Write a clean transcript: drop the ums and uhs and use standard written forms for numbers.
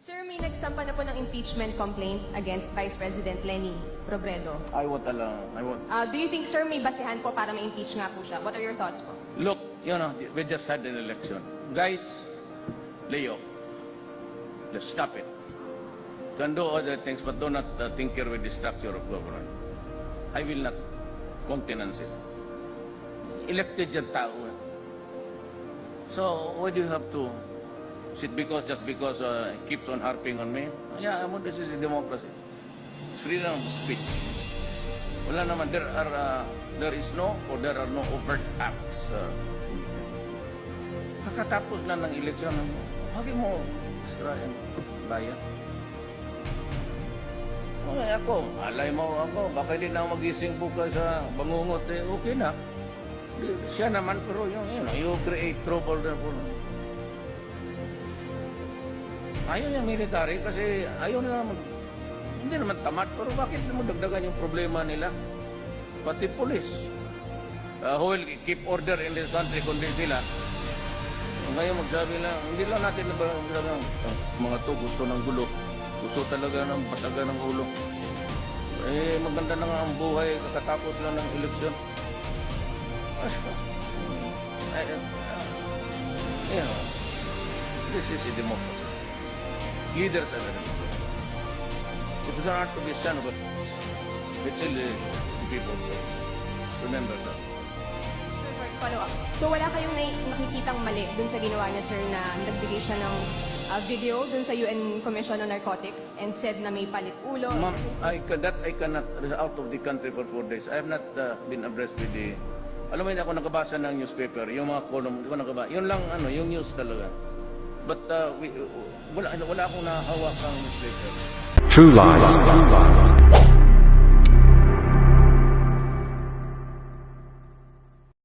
Sir, may nagsampa na po ng impeachment complaint against Vice President Lenny Robredo. I won't allow. I won't. Do you think, sir, may basehan po para ma-impeach nga po siya? What are your thoughts po? Look, we just had an election. Guys, lay off. Let's stop it. Can do other things, but do not tinker with the structure of government. I will not countenance it. Elected yung tao. So, why do you have to sit just because he keeps on harping on me? Yeah, this is a democracy. It's freedom of speech. Wala naman, there are no overt acts. Kakatapos na ng eleksyon, bakit mo sirayan bayan? Okay, alay mo ako, baka hindi na magising po ka sa bangungot, okay na. Siya naman, pero you create trouble there po. Ayaw niya military kasi ayaw nila hindi naman tamad, pero bakit mo dagdagan yung problema nila? Pati police. Who will keep order in this country kundi sila. Ngayon magsabi lang, hindi lang natin mga to gusto ng gulo. Gusto talaga ng bataga ng ulo. Maganda na nga ang buhay kakatapos lang ng eleksyon. This is a democracy. Leaders are the democracy. It does not have to be son of a it's still the people. Remember that. Follow up. So wala kayong nakikitang mali dun sa ginawa niya, sir, na nagbigay siya ng video dun sa UN Commission on Narcotics and said na may palit ulo? Ma'am, I cannot out of the country for 4 days. I have not been abreast with the... Alam mo, hindi ako nakabasa ng newspaper. Yung mga column, hindi ko nakabasa. Yun lang, yung news talaga. But wala akong nahawak ang newspaper. True Lies.